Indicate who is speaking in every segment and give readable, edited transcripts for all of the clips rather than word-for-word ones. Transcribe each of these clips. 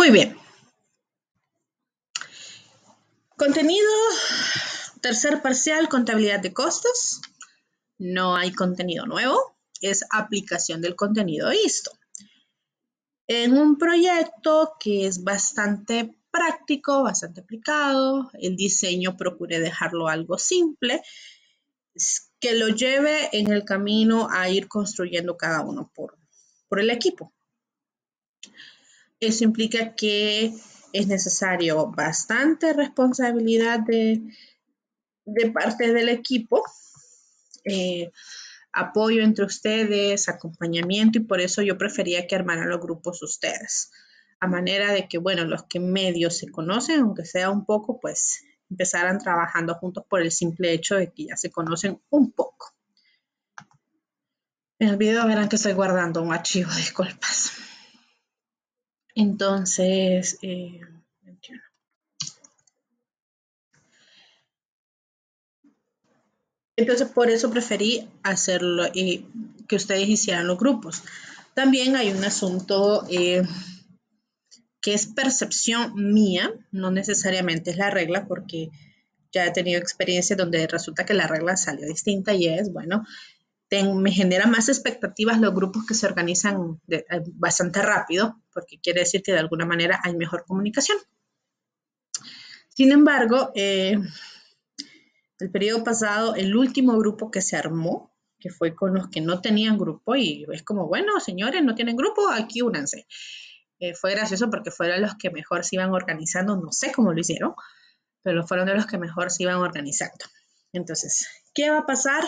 Speaker 1: Muy bien. Contenido, tercer parcial, contabilidad de costos. No hay contenido nuevo, es aplicación del contenido visto. En un proyecto que es bastante práctico, bastante aplicado, el diseño procure dejarlo algo simple, que lo lleve en el camino a ir construyendo cada uno por el equipo. Eso implica que es necesario bastante responsabilidad de parte del equipo, apoyo entre ustedes, acompañamiento, y por eso yo prefería que armaran los grupos ustedes, a manera de que, bueno, los que medio se conocen, aunque sea un poco, pues empezaran trabajando juntos por el simple hecho de que ya se conocen un poco. En el video verán que estoy guardando un archivo, disculpas. Entonces, 21. Entonces, por eso preferí hacerlo y que ustedes hicieran los grupos. También hay un asunto que es percepción mía, no necesariamente es la regla, porque ya he tenido experiencias donde resulta que la regla salió distinta y es, bueno, me genera más expectativas los grupos que se organizan bastante rápido, porque quiere decir que de alguna manera hay mejor comunicación. Sin embargo, el periodo pasado, el último grupo que se armó, que fue con los que no tenían grupo, y es como, bueno, señores, no tienen grupo, aquí únanse. Fue gracioso porque fueron los que mejor se iban organizando, no sé cómo lo hicieron, pero fueron de los que mejor se iban organizando. Entonces, ¿qué va a pasar?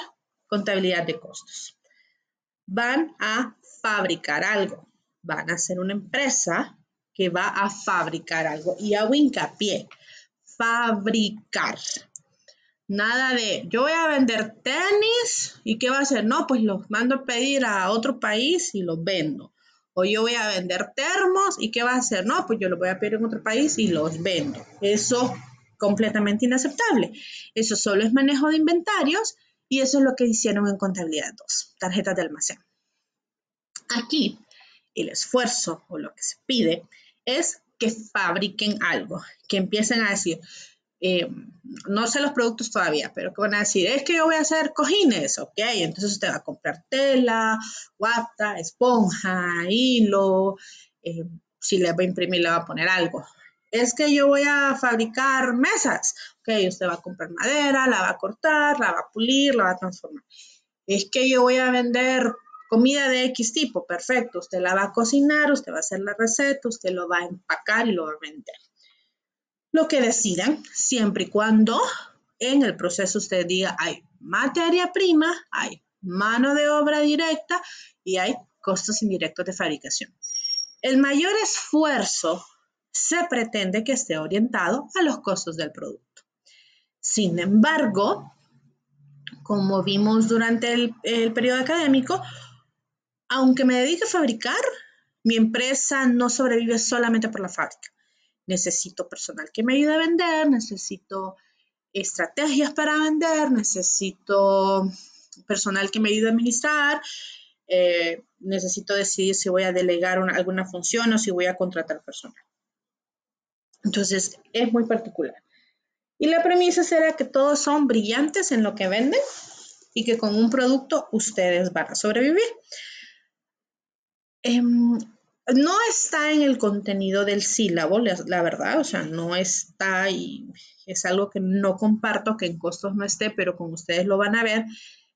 Speaker 1: Contabilidad de costos. Van a fabricar algo, van a ser una empresa que va a fabricar algo, y hago hincapié, fabricar. Nada de, yo voy a vender tenis, ¿y qué va a hacer? No, pues los mando a pedir a otro país y los vendo. O yo voy a vender termos, ¿y qué va a hacer? No, pues yo los voy a pedir en otro país y los vendo. Eso completamente inaceptable. Eso solo es manejo de inventarios, y eso es lo que hicieron en contabilidad 2, tarjetas de almacén. Aquí, el esfuerzo o lo que se pide es que fabriquen algo, que empiecen a decir, no sé los productos todavía, pero que van a decir, es que yo voy a hacer cojines, ok, entonces usted va a comprar tela, guata, esponja, hilo, si le va a imprimir le va a poner algo. Es que yo voy a fabricar mesas, ok, usted va a comprar madera, la va a cortar, la va a pulir, la va a transformar. Es que yo voy a vender comida de X tipo, perfecto, usted la va a cocinar, usted va a hacer la receta, usted lo va a empacar y lo va a vender. Lo que decidan, siempre y cuando en el proceso usted diga hay materia prima, hay mano de obra directa y hay costos indirectos de fabricación. El mayor esfuerzo se pretende que esté orientado a los costos del producto. Sin embargo, como vimos durante el periodo académico, aunque me dedique a fabricar, mi empresa no sobrevive solamente por la fábrica. Necesito personal que me ayude a vender, necesito estrategias para vender, necesito personal que me ayude a administrar, necesito decidir si voy a delegar alguna función o si voy a contratar personal. Entonces, es muy particular. Y la premisa será que todos son brillantes en lo que venden y que con un producto ustedes van a sobrevivir. No está en el contenido del sílabo, la verdad, o sea, no está, y es algo que no comparto, que en costos no esté, pero con ustedes lo van a ver,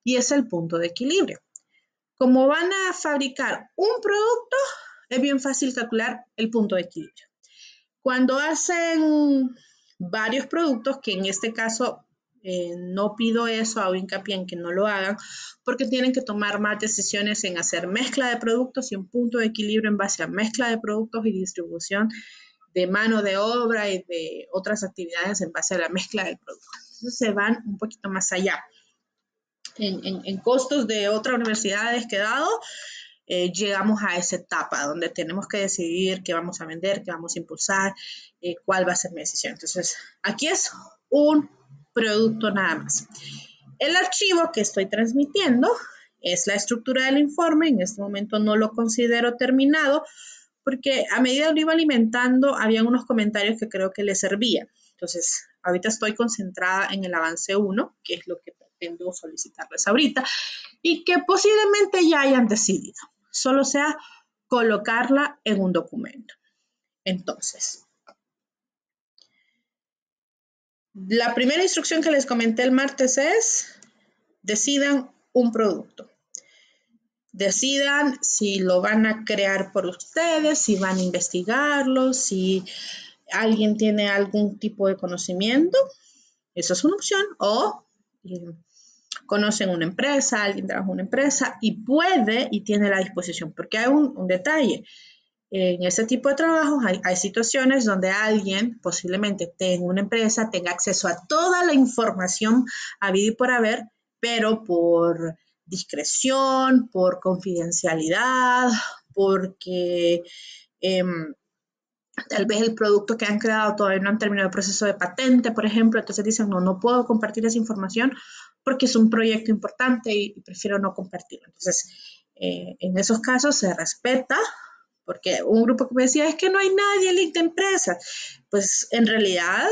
Speaker 1: y es el punto de equilibrio. Como van a fabricar un producto, es bien fácil calcular el punto de equilibrio. Cuando hacen varios productos, que en este caso no pido eso, hago hincapié en que no lo hagan, porque tienen que tomar más decisiones en hacer mezcla de productos y un punto de equilibrio en base a mezcla de productos y distribución de mano de obra y de otras actividades en base a la mezcla del producto. Entonces se van un poquito más allá. En costos de otras universidades que he dado, llegamos a esa etapa donde tenemos que decidir qué vamos a vender, qué vamos a impulsar, cuál va a ser mi decisión. Entonces, aquí es un producto nada más. El archivo que estoy transmitiendo es la estructura del informe. En este momento no lo considero terminado porque a medida que lo iba alimentando, había unos comentarios que creo que le servían. Entonces, ahorita estoy concentrada en el avance 1, que es lo que pretendo solicitarles ahorita, y que posiblemente ya hayan decidido. Solo sea colocarla en un documento. Entonces, la primera instrucción que les comenté el martes es, decidan un producto. Decidan si lo van a crear por ustedes, si van a investigarlo, si alguien tiene algún tipo de conocimiento, eso es una opción, o conocen una empresa, alguien trabaja en una empresa y puede y tiene la disposición, porque hay un detalle. En ese tipo de trabajos hay situaciones donde alguien posiblemente tenga una empresa, tenga acceso a toda la información habida y por haber, pero por discreción, por confidencialidad, porque tal vez el producto que han creado todavía no han terminado el proceso de patente, por ejemplo, entonces dicen, no puedo compartir esa información porque es un proyecto importante y prefiero no compartirlo. Entonces, en esos casos se respeta, porque un grupo que me decía, es que no hay nadie en link de empresa. Pues en realidad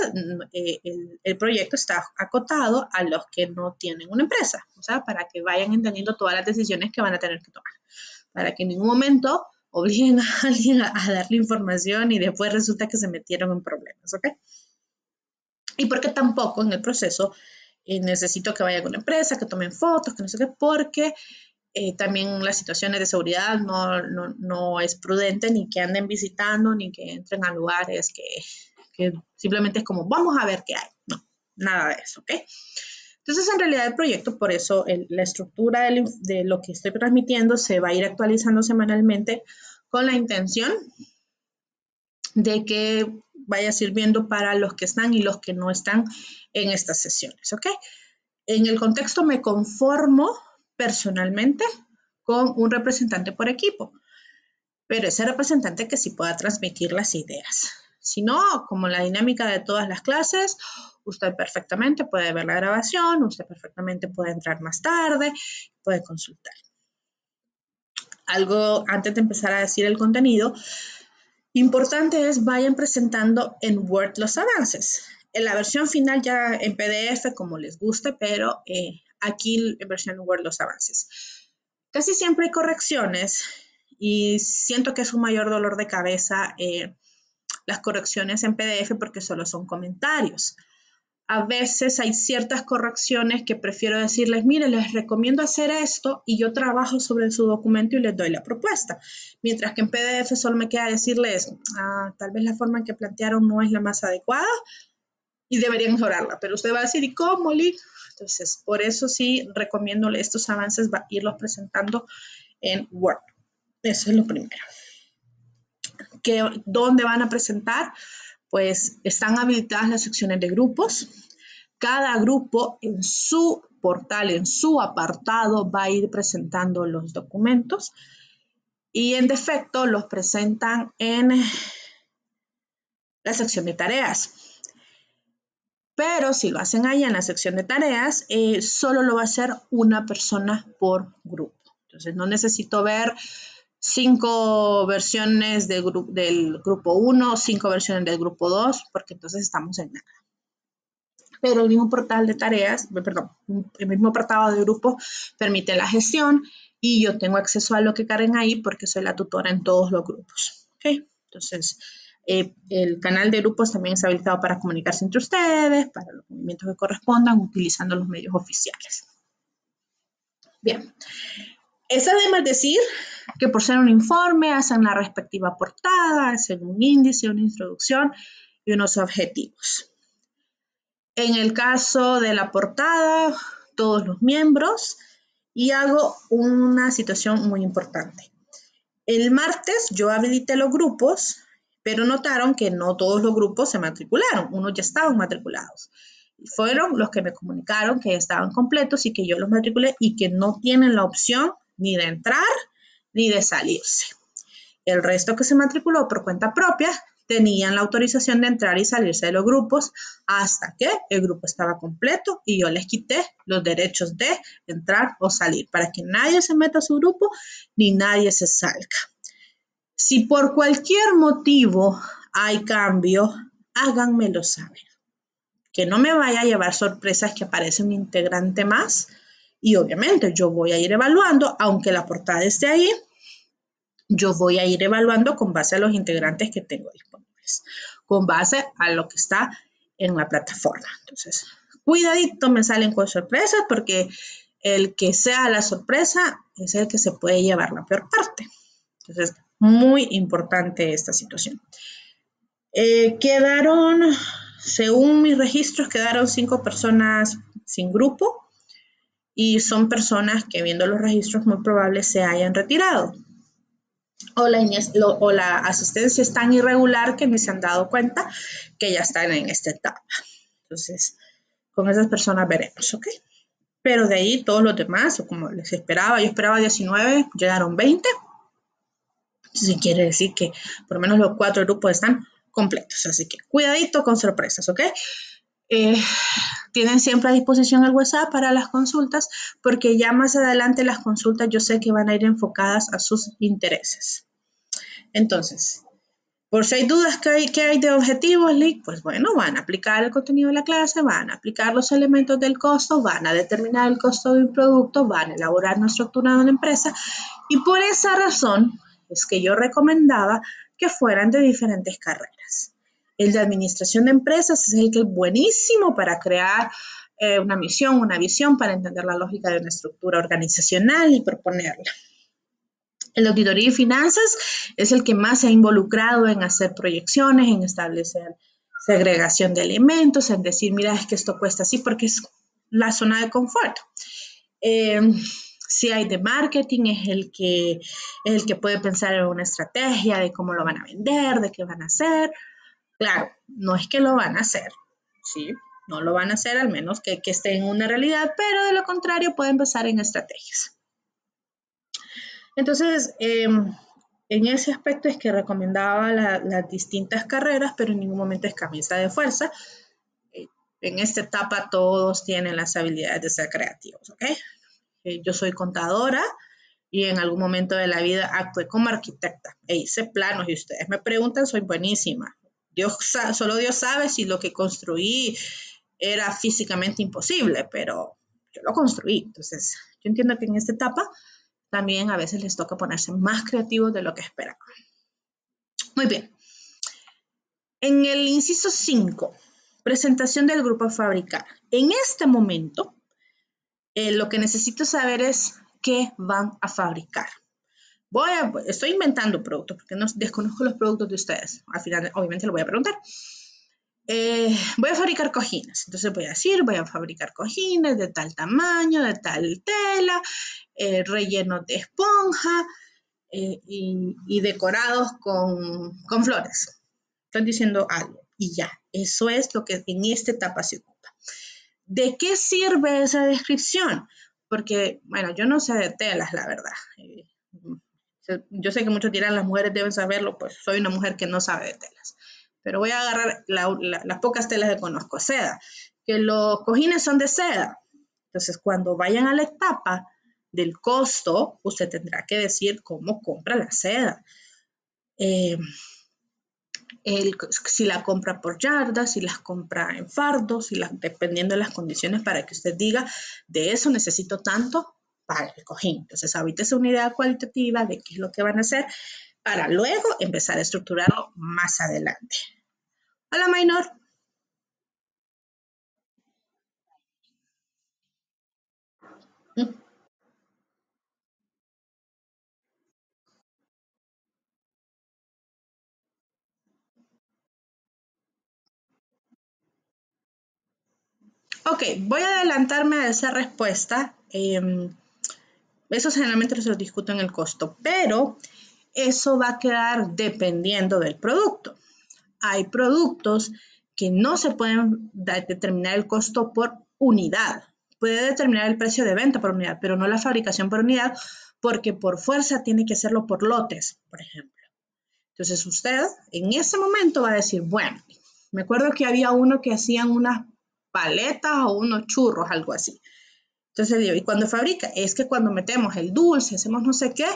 Speaker 1: el proyecto está acotado a los que no tienen una empresa, o sea, para que vayan entendiendo todas las decisiones que van a tener que tomar, para que en ningún momento obliguen a alguien a darle información y después resulta que se metieron en problemas, ¿ok? Y porque tampoco en el proceso necesito que vayan con la empresa, que tomen fotos, que no sé qué, porque también las situaciones de seguridad no es prudente ni que anden visitando, ni que entren a lugares que simplemente es como, vamos a ver qué hay. No, nada de eso, ¿ok? Entonces, en realidad el proyecto, por eso la estructura de lo que estoy transmitiendo se va a ir actualizando semanalmente con la intención de que vaya sirviendo para los que están y los que no están en estas sesiones, ¿ok? En el contexto me conformo personalmente con un representante por equipo, pero ese representante que sí pueda transmitir las ideas. Si no, como la dinámica de todas las clases, usted perfectamente puede ver la grabación, usted perfectamente puede entrar más tarde, puede consultar. Algo antes de empezar a decir el contenido, importante es vayan presentando en Word los avances. En la versión final ya en PDF, como les guste, pero aquí en versión Word los avances. Casi siempre hay correcciones y siento que es un mayor dolor de cabeza las correcciones en PDF porque solo son comentarios. A veces hay ciertas correcciones que prefiero decirles, mire, les recomiendo hacer esto y yo trabajo sobre su documento y les doy la propuesta. Mientras que en PDF solo me queda decirles, tal vez la forma en que plantearon no es la más adecuada y deberían mejorarla. Pero usted va a decir, ¿y cómo, Lick? Entonces, por eso sí recomiendo estos avances, irlos presentando en Word. Eso es lo primero. ¿Dónde van a presentar? Pues están habilitadas las secciones de grupos. Cada grupo en su portal, en su apartado, va a ir presentando los documentos y en defecto los presentan en la sección de tareas. Pero si lo hacen allá en la sección de tareas, solo lo va a hacer una persona por grupo. Entonces no necesito ver 5 versiones del grupo 1, 5 versiones del grupo 2, porque entonces estamos en nada. Pero el mismo portal de tareas, perdón, el mismo apartado de grupo permite la gestión y yo tengo acceso a lo que carguen ahí porque soy la tutora en todos los grupos. ¿Okay? Entonces, el canal de grupos también está habilitado para comunicarse entre ustedes, para los movimientos que correspondan, utilizando los medios oficiales. Bien. Es además decir que por ser un informe hacen la respectiva portada, hacen un índice, una introducción y unos objetivos. En el caso de la portada, todos los miembros y hago una situación muy importante. El martes yo habilité los grupos, pero notaron que no todos los grupos se matricularon, unos ya estaban matriculados. Y fueron los que me comunicaron que estaban completos y que yo los matriculé y que no tienen la opción ni de entrar ni de salirse. El resto que se matriculó por cuenta propia tenían la autorización de entrar y salirse de los grupos hasta que el grupo estaba completo y yo les quité los derechos de entrar o salir para que nadie se meta a su grupo ni nadie se salga. Si por cualquier motivo hay cambio, háganmelo saber. Que no me vaya a llevar sorpresas que aparece un integrante más. Y obviamente yo voy a ir evaluando, aunque la portada esté ahí, yo voy a ir evaluando con base a los integrantes que tengo disponibles, con base a lo que está en la plataforma. Entonces, cuidadito me salen con sorpresas porque el que sea la sorpresa es el que se puede llevar la peor parte. Entonces, muy importante esta situación. Quedaron, según mis registros, quedaron 5 personas sin grupo y son personas que viendo los registros muy probable se hayan retirado. O la asistencia es tan irregular que ni se han dado cuenta que ya están en esta etapa. Entonces, con esas personas veremos, ¿ok? Pero de ahí todos los demás, como les esperaba, yo esperaba 19, llegaron 20. Entonces, quiere decir que por lo menos los 4 grupos están completos. Así que cuidadito con sorpresas, ¿ok? Tienen siempre a disposición el WhatsApp para las consultas, porque ya más adelante las consultas yo sé que van a ir enfocadas a sus intereses. Entonces, por si hay dudas que hay de objetivos, pues bueno, van a aplicar el contenido de la clase, van a aplicar los elementos del costo, van a determinar el costo de un producto, van a elaborar una estructura de una empresa y por esa razón es que yo recomendaba que fueran de diferentes carreras. El de administración de empresas es el que es buenísimo para crear una misión, una visión, para entender la lógica de una estructura organizacional y proponerla. El de auditoría y finanzas es el que más se ha involucrado en hacer proyecciones, en establecer segregación de alimentos, en decir, mira, es que esto cuesta así porque es la zona de confort. Si hay de marketing, es el que puede pensar en una estrategia de cómo lo van a vender, de qué van a hacer. Claro, no es que lo van a hacer, ¿sí? No lo van a hacer al menos que esté en una realidad, pero de lo contrario pueden pensar en estrategias. Entonces, en ese aspecto es que recomendaba las distintas carreras, pero en ningún momento es camisa de fuerza. En esta etapa todos tienen las habilidades de ser creativos, ¿ok? Yo soy contadora y en algún momento de la vida actué como arquitecta e hice planos y ustedes me preguntan, soy buenísima. Solo Dios sabe si lo que construí era físicamente imposible, pero yo lo construí. Entonces, yo entiendo que en esta etapa también a veces les toca ponerse más creativos de lo que esperaban. Muy bien. En el inciso 5, presentación del grupo a fabricar. En este momento, lo que necesito saber es qué van a fabricar. Estoy inventando productos porque no desconozco los productos de ustedes. Al final, obviamente, lo voy a preguntar. Voy a fabricar cojines. Entonces voy a decir, voy a fabricar cojines de tal tamaño, de tal tela, rellenos de esponja y decorados con flores. Estoy diciendo algo y ya. Eso es lo que en esta etapa se ocupa. ¿De qué sirve esa descripción? Porque, bueno, yo no sé de telas, la verdad. Yo sé que muchos dirán, las mujeres deben saberlo, pues soy una mujer que no sabe de telas. Pero voy a agarrar las pocas telas que conozco, seda. Que los cojines son de seda. Entonces, cuando vayan a la etapa del costo, usted tendrá que decir cómo compra la seda. Si la compra por yardas, si las compra en fardos, dependiendo de las condiciones para que usted diga, de eso necesito tanto para el cojín. Entonces, ahorita es una idea cualitativa de qué es lo que van a hacer para luego empezar a estructurarlo más adelante. Hola, Maynor. Ok, voy a adelantarme a esa respuesta. Eso generalmente se lo discuto en el costo, pero eso va a quedar dependiendo del producto. Hay productos que no se pueden determinar el costo por unidad. Puede determinar el precio de venta por unidad, pero no la fabricación por unidad, porque por fuerza tiene que hacerlo por lotes, por ejemplo. Entonces usted en ese momento va a decir, bueno, me acuerdo que había uno que hacían unas paletas o unos churros, algo así. Entonces digo, ¿y cuando fabrica? Es que cuando metemos el dulce, hacemos no sé qué,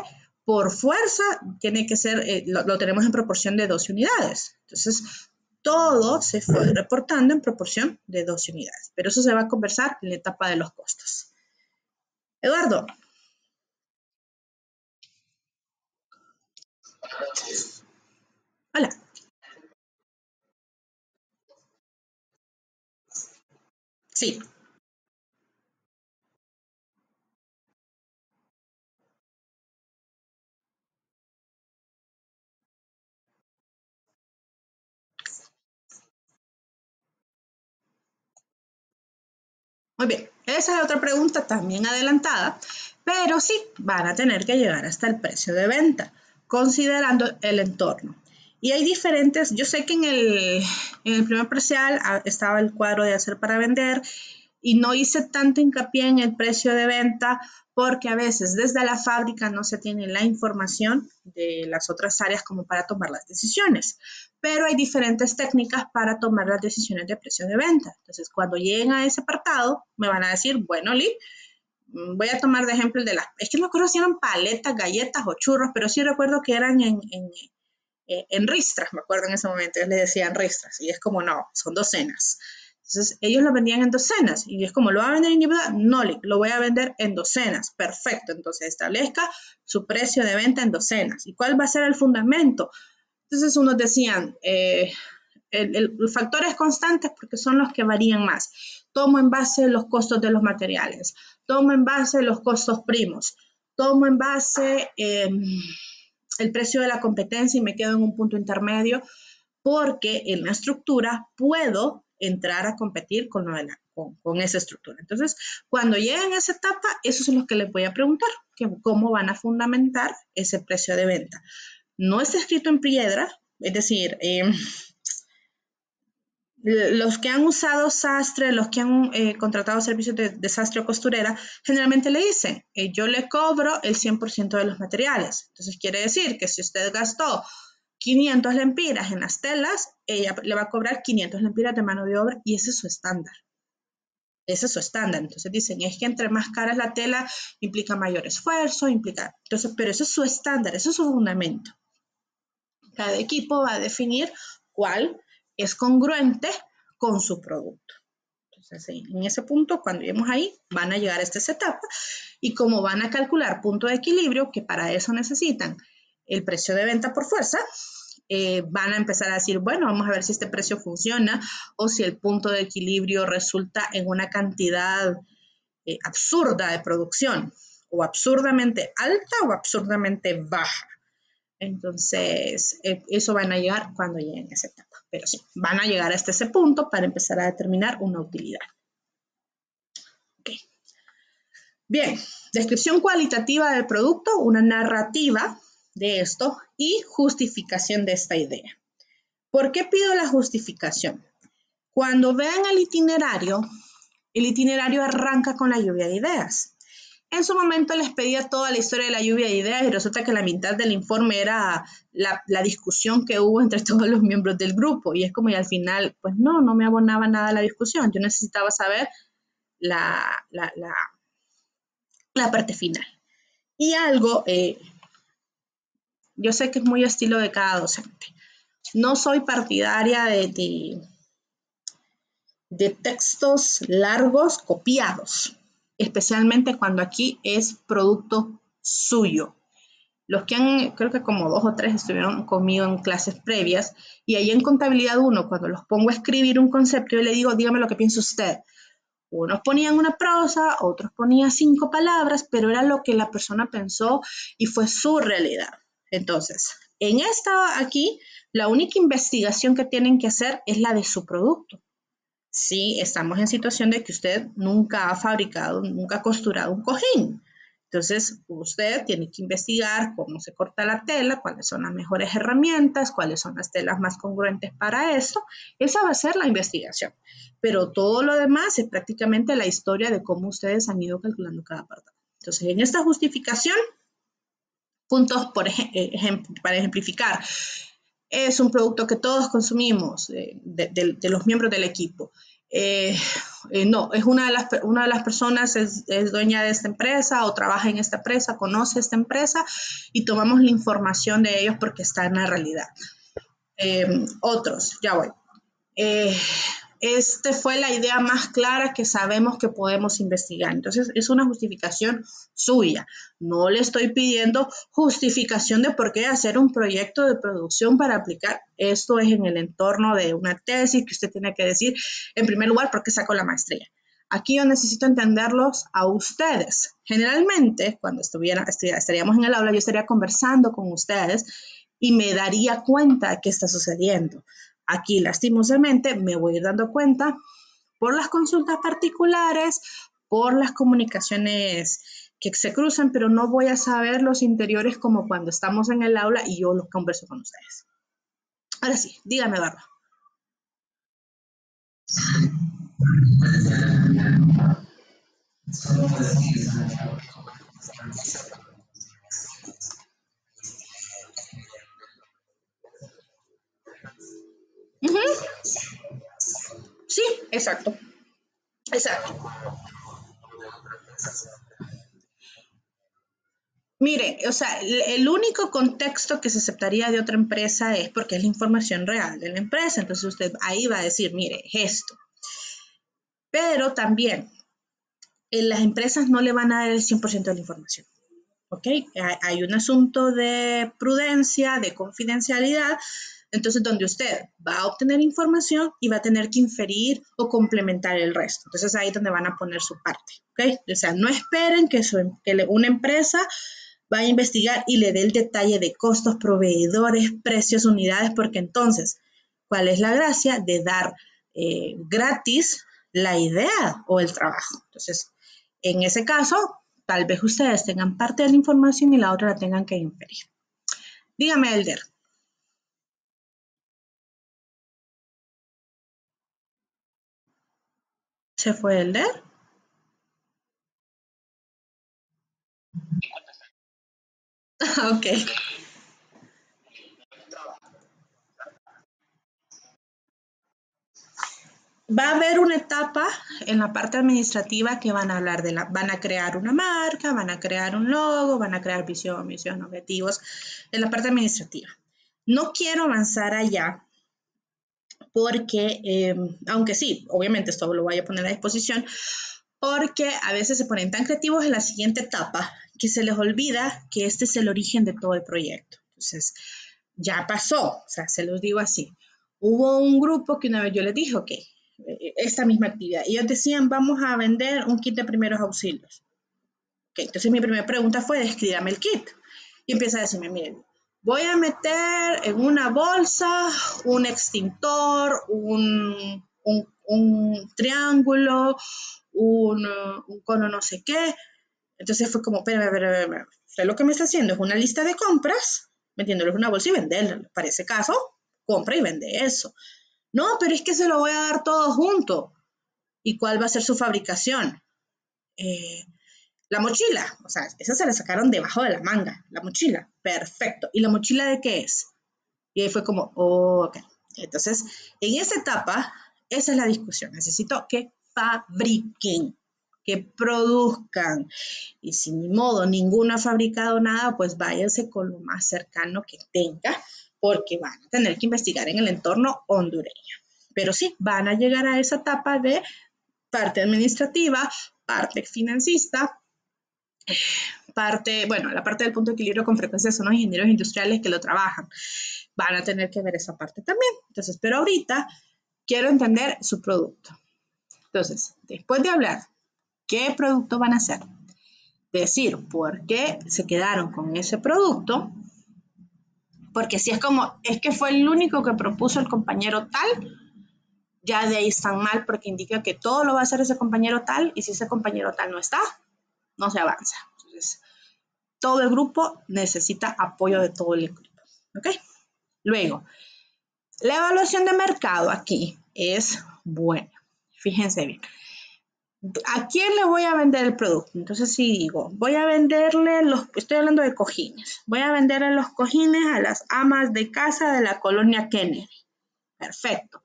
Speaker 1: por fuerza tiene que ser, lo tenemos en proporción de 12 unidades. Entonces, todo se fue reportando en proporción de 12 unidades. Pero eso se va a conversar en la etapa de los costos. Eduardo. Hola. Sí. Muy bien. Esa es otra pregunta también adelantada, pero sí van a tener que llegar hasta el precio de venta, considerando el entorno. Y hay diferentes, yo sé que en el primer parcial estaba el cuadro de hacer para vender y no hice tanto hincapié en el precio de venta porque a veces desde la fábrica no se tiene la información de las otras áreas como para tomar las decisiones. Pero hay diferentes técnicas para tomar las decisiones de precio de venta. Entonces, cuando lleguen a ese apartado, me van a decir, bueno, Lee, voy a tomar de ejemplo el de las, es que no recuerdo si eran paletas, galletas o churros, pero sí recuerdo que eran en ristras, me acuerdo en ese momento, ellos le decían ristras, y es como, no, son docenas. Entonces, ellos lo vendían en docenas, y es como, ¿lo va a vender individual? No, lo voy a vender en docenas. Perfecto, entonces establezca su precio de venta en docenas. ¿Y cuál va a ser el fundamento? Entonces, unos decían, los factores constantes porque son los que varían más. Tomo en base los costos de los materiales, tomo en base los costos primos, tomo en base el precio de la competencia y me quedo en un punto intermedio porque en la estructura puedo entrar a competir con esa estructura. Entonces, cuando lleguen a esa etapa, eso es lo que les voy a preguntar, que cómo van a fundamentar ese precio de venta. No está escrito en piedra, es decir, los que han usado sastre, los que han contratado servicios de sastre o costurera, generalmente le dicen, yo le cobro el 100% de los materiales. Entonces quiere decir que si usted gastó 500 lempiras en las telas, ella le va a cobrar 500 lempiras de mano de obra y ese es su estándar. Ese es su estándar. Entonces dicen, es que entre más cara es la tela, implica mayor esfuerzo, entonces, pero ese es su estándar, ese es su fundamento. Cada equipo va a definir cuál es congruente con su producto. Entonces, en ese punto, cuando lleguemos ahí, van a llegar a esta etapa y como van a calcular punto de equilibrio, que para eso necesitan el precio de venta por fuerza, van a empezar a decir, bueno, vamos a ver si este precio funciona o si el punto de equilibrio resulta en una cantidad absurda de producción, o absurdamente alta o absurdamente baja. Entonces, eso van a llegar cuando lleguen a esa etapa. Pero sí, van a llegar hasta ese punto para empezar a determinar una utilidad. Okay. Bien, descripción cualitativa del producto, una narrativa de esto y justificación de esta idea. ¿Por qué pido la justificación? Cuando vean el itinerario arranca con la lluvia de ideas. En su momento les pedía toda la historia de la lluvia de ideas y resulta que la mitad del informe era la discusión que hubo entre todos los miembros del grupo. Y es como, y al final, pues no me abonaba nada la discusión. Yo necesitaba saber la parte final. Y algo, yo sé que es muy estilo de cada docente. No soy partidaria de textos largos copiados, especialmente cuando aquí es producto suyo. Los que han, creo que como 2 o 3 estuvieron conmigo en clases previas, y ahí en contabilidad 1, cuando los pongo a escribir un concepto, yo le digo, dígame lo que piensa usted. Unos ponían una prosa, otros ponían 5 palabras, pero era lo que la persona pensó y fue su realidad. Entonces, en esta aquí, la única investigación que tienen que hacer es la de su producto. Si estamos en situación de que usted nunca ha fabricado, nunca ha costurado un cojín. Entonces, usted tiene que investigar cómo se corta la tela, cuáles son las mejores herramientas, cuáles son las telas más congruentes para eso. Esa va a ser la investigación. Pero todo lo demás es prácticamente la historia de cómo ustedes han ido calculando cada apartado. Entonces, en esta justificación, puntos para ejemplificar. Es un producto que todos consumimos de los miembros del equipo. no, es una de las personas es dueña de esta empresa o trabaja en esta empresa, conoce esta empresa y tomamos la información de ellos porque está en la realidad. Otros, ya voy. Fue la idea más clara que sabemos que podemos investigar. Entonces, es una justificación suya. No le estoy pidiendo justificación de por qué hacer un proyecto de producción para aplicar. Esto es en el entorno de una tesis que usted tiene que decir, en primer lugar, por qué sacó la maestría. Aquí yo necesito entenderlos a ustedes. Generalmente, cuando estaríamos en el aula, yo estaría conversando con ustedes y me daría cuenta de qué está sucediendo. Aquí, lastimosamente, me voy a ir dando cuenta por las consultas particulares, por las comunicaciones que se cruzan, pero no voy a saber los interiores como cuando estamos en el aula y yo los converso con ustedes. Ahora sí, dígame, Barba. Sí, exacto. Exacto. Mire, o sea, el único contexto que se aceptaría de otra empresa es porque es la información real de la empresa. Entonces usted ahí va a decir, mire, esto. Pero también las empresas no le van a dar el 100% de la información. ¿Ok? Hay un asunto de prudencia, de confidencialidad, entonces donde usted va a obtener información y va a tener que inferir o complementar el resto. Entonces ahí es donde van a poner su parte. ¿Ok? O sea, no esperen que una empresa vaya a investigar y le dé el detalle de costos, proveedores, precios, unidades, porque entonces, ¿cuál es la gracia de dar gratis la idea o el trabajo? Entonces, en ese caso, tal vez ustedes tengan parte de la información y la otra la tengan que inferir. Dígame, Elder. ¿Se fue Elder? Ok. Va a haber una etapa en la parte administrativa que van a hablar van a crear una marca, van a crear un logo, van a crear visión, misión, objetivos, en la parte administrativa. No quiero avanzar allá porque, aunque sí, obviamente esto lo voy a poner a disposición, porque a veces se ponen tan creativos en la siguiente etapa que se les olvida que este es el origen de todo el proyecto. Entonces, ya pasó, o sea, se los digo así. Hubo un grupo que una vez yo les dije, ok, esta misma actividad. Y ellos decían, vamos a vender un kit de primeros auxilios. Okay, entonces mi primera pregunta fue, descríbame el kit. Y empieza a decirme, miren, voy a meter en una bolsa un extintor, un triángulo, un cono no sé qué. Entonces fue como, espera. Usted lo que me está haciendo es una lista de compras, metiéndole una bolsa y venderla. Para ese caso, compra y vende eso. No, pero es que se lo voy a dar todo junto. ¿Y cuál va a ser su fabricación? La mochila, o sea, esa se la sacaron debajo de la manga, la mochila, perfecto. ¿Y la mochila de qué es? Y ahí fue como, oh, ok. Entonces, en esa etapa, esa es la discusión. Necesito que fabriquen, que produzcan. Y si ni modo, ninguno ha fabricado nada, pues váyanse con lo más cercano que tenga, porque van a tener que investigar en el entorno hondureño. Pero sí, van a llegar a esa etapa de parte administrativa, parte financista, la parte del punto de equilibrio con frecuencia son los ingenieros industriales que lo trabajan. Van a tener que ver esa parte también. Entonces, pero ahorita quiero entender su producto. Entonces, después de hablar qué producto van a hacer, decir por qué se quedaron con ese producto, porque si es como, es que fue el único que propuso el compañero tal, ya de ahí están mal porque indica que todo lo va a hacer ese compañero tal y si ese compañero tal no está, no se avanza. Entonces, todo el grupo necesita apoyo de todo el grupo. ¿Ok? Luego, la evaluación de mercado aquí es buena. Fíjense bien. ¿A quién le voy a vender el producto? Entonces, si digo, voy a venderle estoy hablando de cojines, voy a venderle los cojines a las amas de casa de la colonia Kennedy. Perfecto.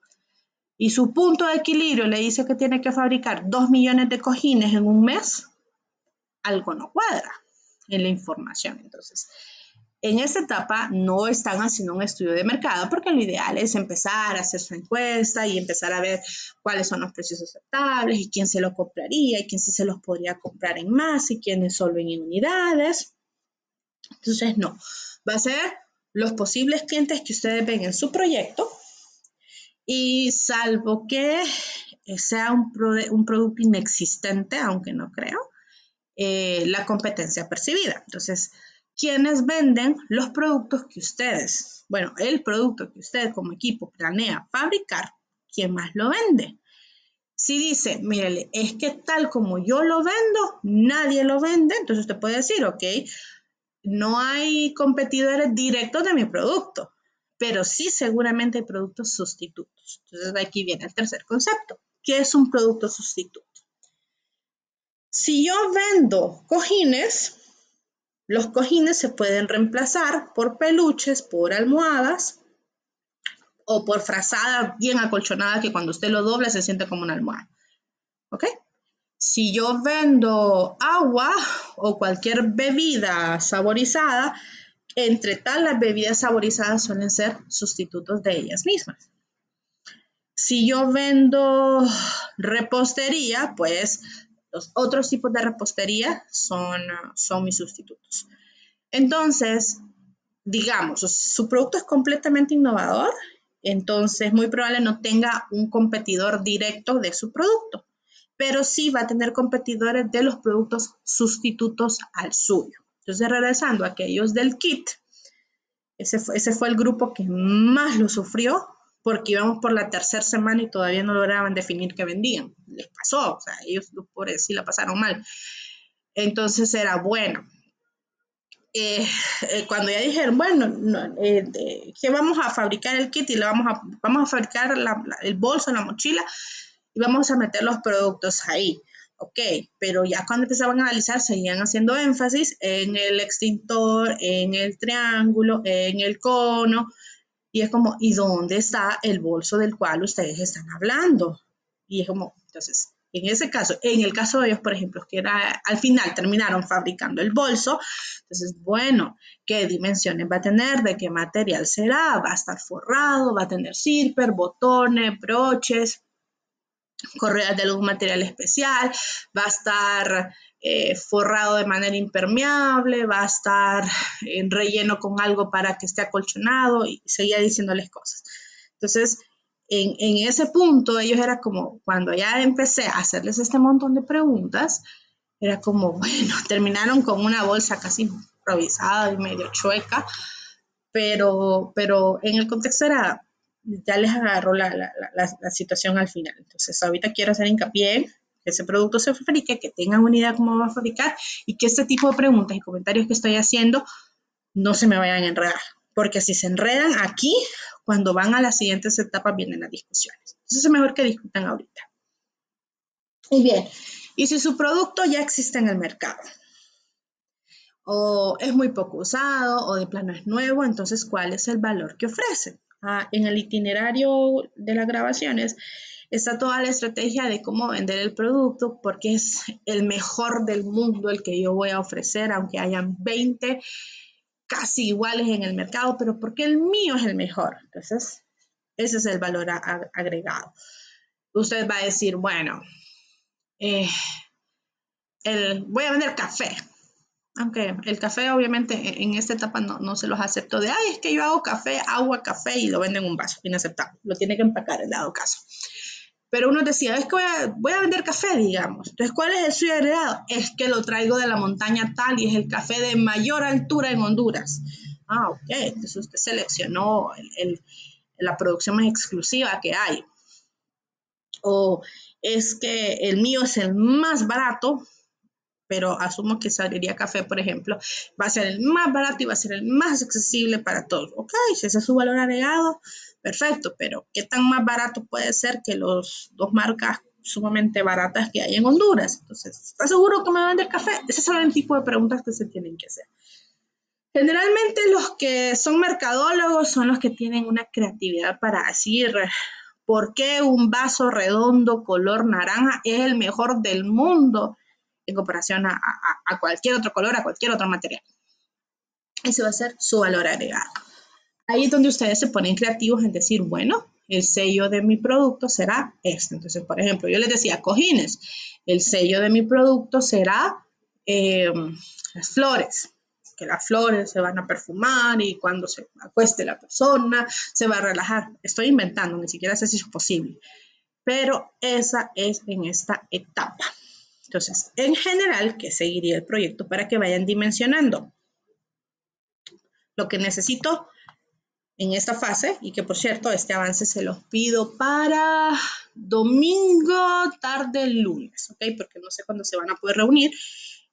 Speaker 1: y su punto de equilibrio le dice que tiene que fabricar 2 millones de cojines en un mes, algo no cuadra en la información. Entonces, en esta etapa no están haciendo un estudio de mercado porque lo ideal es empezar a hacer su encuesta y empezar a ver cuáles son los precios aceptables y quién se lo compraría y quién sí se los podría comprar en más y quiénes solo en unidades. Entonces, no, va a ser los posibles clientes que ustedes ven en su proyecto y salvo que sea un producto inexistente, aunque no creo, la competencia percibida. Entonces, ¿quiénes venden los productos que ustedes, bueno, el producto que usted como equipo planea fabricar, quién más lo vende? Si dice, mírele, es que tal como yo lo vendo, nadie lo vende, entonces usted puede decir, ok, no hay competidores directos de mi producto, pero sí seguramente hay productos sustitutos. Entonces aquí viene el tercer concepto. ¿Qué es un producto sustituto? Si yo vendo cojines, los cojines se pueden reemplazar por peluches, por almohadas o por frazada bien acolchonada que cuando usted lo dobla se siente como una almohada. ¿Ok? Si yo vendo agua o cualquier bebida saborizada, entre tal las bebidas saborizadas suelen ser sustitutos de ellas mismas. Si yo vendo repostería, pues los otros tipos de repostería son mis sustitutos. Entonces, digamos, su producto es completamente innovador, entonces muy probable no tenga un competidor directo de su producto, pero sí va a tener competidores de los productos sustitutos al suyo. Entonces, regresando a aquellos del kit, ese fue el grupo que más lo sufrió porque íbamos por la tercera semana y todavía no lograban definir qué vendían. Les pasó, o sea, ellos por sí la pasaron mal. Entonces era bueno. Cuando ya dijeron, bueno, que vamos a fabricar el kit y vamos a fabricar el bolso, la mochila y vamos a meter los productos ahí. Ok, pero ya cuando empezaban a analizar, seguían haciendo énfasis en el extintor, en el triángulo, en el cono, y es como, ¿y dónde está el bolso del cual ustedes están hablando? Y es como, entonces, en ese caso, en el caso de ellos, por ejemplo, que era, al final terminaron fabricando el bolso, entonces, bueno, ¿qué dimensiones va a tener? ¿De qué material será? ¿Va a estar forrado? ¿Va a tener zipper, botones, broches? Correas de algún material especial, va a estar forrado de manera impermeable, va a estar relleno con algo para que esté acolchonado y seguía diciéndoles cosas. Entonces, en ese punto, ellos era como, cuando ya empecé a hacerles este montón de preguntas, era como, bueno, terminaron con una bolsa casi improvisada y medio chueca, pero en el contexto era, ya les agarró la situación al final. Entonces, ahorita quiero hacer hincapié en que ese producto se fabrique, que tengan una idea cómo va a fabricar y que este tipo de preguntas y comentarios que estoy haciendo no se me vayan a enredar, porque si se enredan aquí, cuando van a las siguientes etapas vienen las discusiones. Entonces, es mejor que discutan ahorita. Y bien, y si su producto ya existe en el mercado, o es muy poco usado, o de plano es nuevo, entonces, ¿cuál es el valor que ofrece? En el itinerario de las grabaciones está toda la estrategia de cómo vender el producto, porque es el mejor del mundo el que yo voy a ofrecer, aunque hayan 20 casi iguales en el mercado, pero porque el mío es el mejor. Entonces, ese es el valor agregado. Usted va a decir, bueno, voy a vender café. Aunque el café obviamente en esta etapa no se los acepto de, ay, es que yo hago café, agua, café y lo venden en un vaso, inaceptable, lo tiene que empacar en dado caso. Pero uno decía, es que voy a vender café, digamos. Entonces, ¿cuál es el suyo agregado? Es que lo traigo de la montaña tal y es el café de mayor altura en Honduras. Ah, ok, entonces usted seleccionó la producción más exclusiva que hay. O es que el mío es el más barato, pero asumo que Salería Café, por ejemplo, va a ser el más barato y va a ser el más accesible para todos. Ok, si ese es su valor agregado, perfecto, pero ¿qué tan más barato puede ser que los dos marcas sumamente baratas que hay en Honduras? Entonces, ¿estás seguro que me va a vender café? Ese son el tipo de preguntas que se tienen que hacer. Generalmente los que son mercadólogos son los que tienen una creatividad para decir, ¿Por qué un vaso redondo color naranja es el mejor del mundo en comparación a cualquier otro color, a cualquier otro material? Ese va a ser su valor agregado. Ahí es donde ustedes se ponen creativos en decir, bueno, el sello de mi producto será este. Entonces, por ejemplo, yo les decía cojines. El sello de mi producto será las flores, que las flores se van a perfumar y cuando se acueste la persona se va a relajar. Estoy inventando, ni siquiera sé si es posible, pero esa es en esta etapa. Entonces, en general, ¿qué seguiría el proyecto para que vayan dimensionando? Lo que necesito en esta fase, y que por cierto, este avance se los pido para domingo, tarde, lunes, ¿ok? Porque no sé cuándo se van a poder reunir.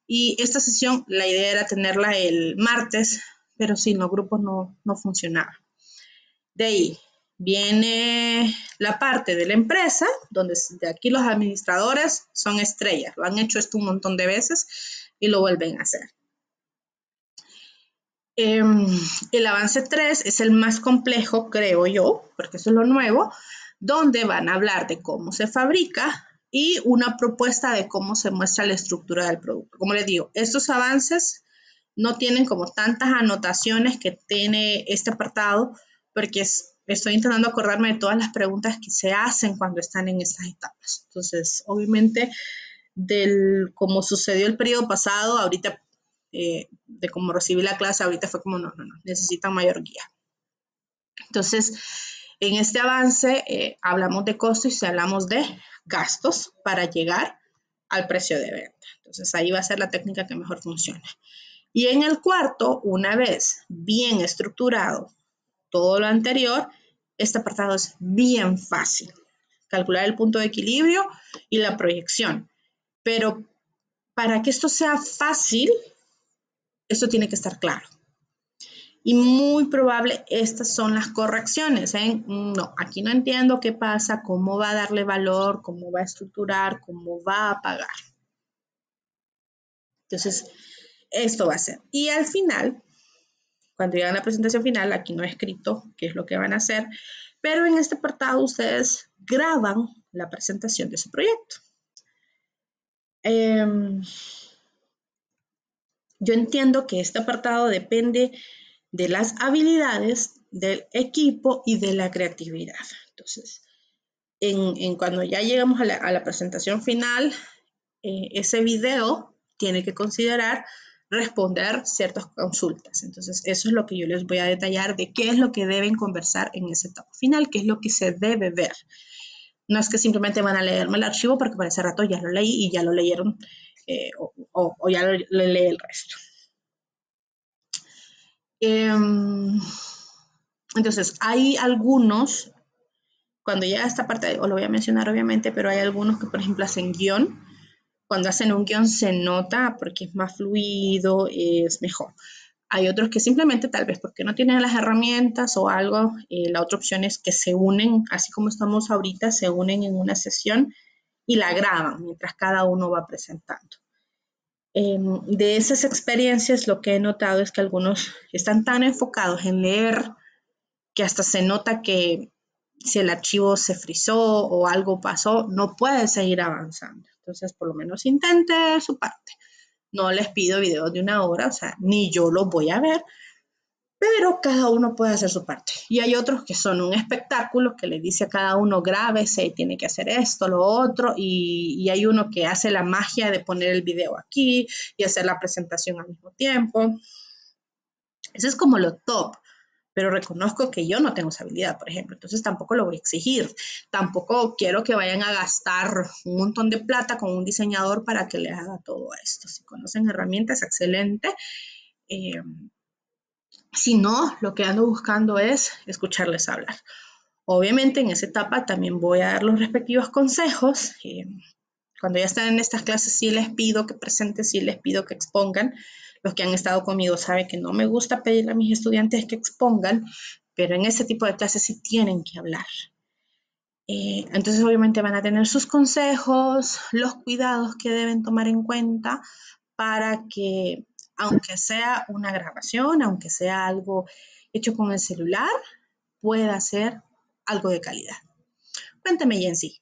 Speaker 1: Y esta sesión, la idea era tenerla el martes, pero sin los grupos no funcionaba. De ahí viene la parte de la empresa, donde de aquí los administradores son estrellas. Lo han hecho esto un montón de veces y lo vuelven a hacer. El avance 3 es el más complejo, creo yo, porque eso es lo nuevo, donde van a hablar de cómo se fabrica y una propuesta de cómo se muestra la estructura del producto. Como les digo, estos avances no tienen como tantas anotaciones que tiene este apartado, porque estoy intentando acordarme de todas las preguntas que se hacen cuando están en estas etapas. Entonces, obviamente, como sucedió el periodo pasado, ahorita de cómo recibí la clase, ahorita fue como, no, necesitan mayor guía. Entonces, en este avance hablamos de costos y hablamos de gastos para llegar al precio de venta. Entonces, ahí va a ser la técnica que mejor funciona. Y en el cuarto, una vez bien estructurado todo lo anterior, este apartado es bien fácil. Calcular el punto de equilibrio y la proyección. Pero para que esto sea fácil, esto tiene que estar claro. Y muy probable estas son las correcciones. No, aquí no entiendo qué pasa, cómo va a darle valor, cómo va a estructurar, cómo va a pagar. Entonces, esto va a ser. Y al final, cuando llegan a la presentación final, aquí no he escrito qué es lo que van a hacer, pero en este apartado ustedes graban la presentación de su proyecto. Yo entiendo que este apartado depende de las habilidades del equipo y de la creatividad. Entonces, cuando ya llegamos a la presentación final, ese video tiene que considerar responder ciertas consultas. Entonces, eso es lo que yo les voy a detallar de qué es lo que deben conversar en esa etapa final, qué es lo que se debe ver. No es que simplemente van a leerme el archivo porque por ese rato ya lo leí y ya lo leyeron o ya lo leí el resto. Entonces, hay algunos, cuando llega a esta parte, os lo voy a mencionar obviamente, pero hay algunos que, por ejemplo, hacen guión. Cuando hacen un guión se nota porque es más fluido, es mejor. Hay otros que simplemente tal vez porque no tienen las herramientas o algo, la otra opción es que se unen, así como estamos ahorita, se unen en una sesión y la graban mientras cada uno va presentando. De esas experiencias lo que he notado es que algunos están tan enfocados en leer que hasta se nota que si el archivo se frizó o algo pasó, no puede seguir avanzando. Entonces, por lo menos intente su parte. No les pido videos de 1 hora, o sea, ni yo los voy a ver, pero cada uno puede hacer su parte. Y hay otros que son un espectáculo que le dice a cada uno, grábese, tiene que hacer esto, lo otro, y hay uno que hace la magia de poner el video aquí y hacer la presentación al mismo tiempo. Eso es como lo top, pero reconozco que yo no tengo esa habilidad, por ejemplo, entonces tampoco lo voy a exigir. Tampoco quiero que vayan a gastar un montón de plata con un diseñador para que le haga todo esto. Si conocen herramientas, excelente. Si no, lo que ando buscando es escucharles hablar. Obviamente en esa etapa también voy a dar los respectivos consejos. Cuando ya están en estas clases sí les pido que presenten, sí les pido que expongan. Los que han estado conmigo saben que no me gusta pedirle a mis estudiantes que expongan, pero en ese tipo de clases sí tienen que hablar. Entonces obviamente van a tener sus consejos, los cuidados que deben tomar en cuenta para que, aunque sea una grabación, aunque sea algo hecho con el celular, pueda ser algo de calidad. Cuénteme, Jensi.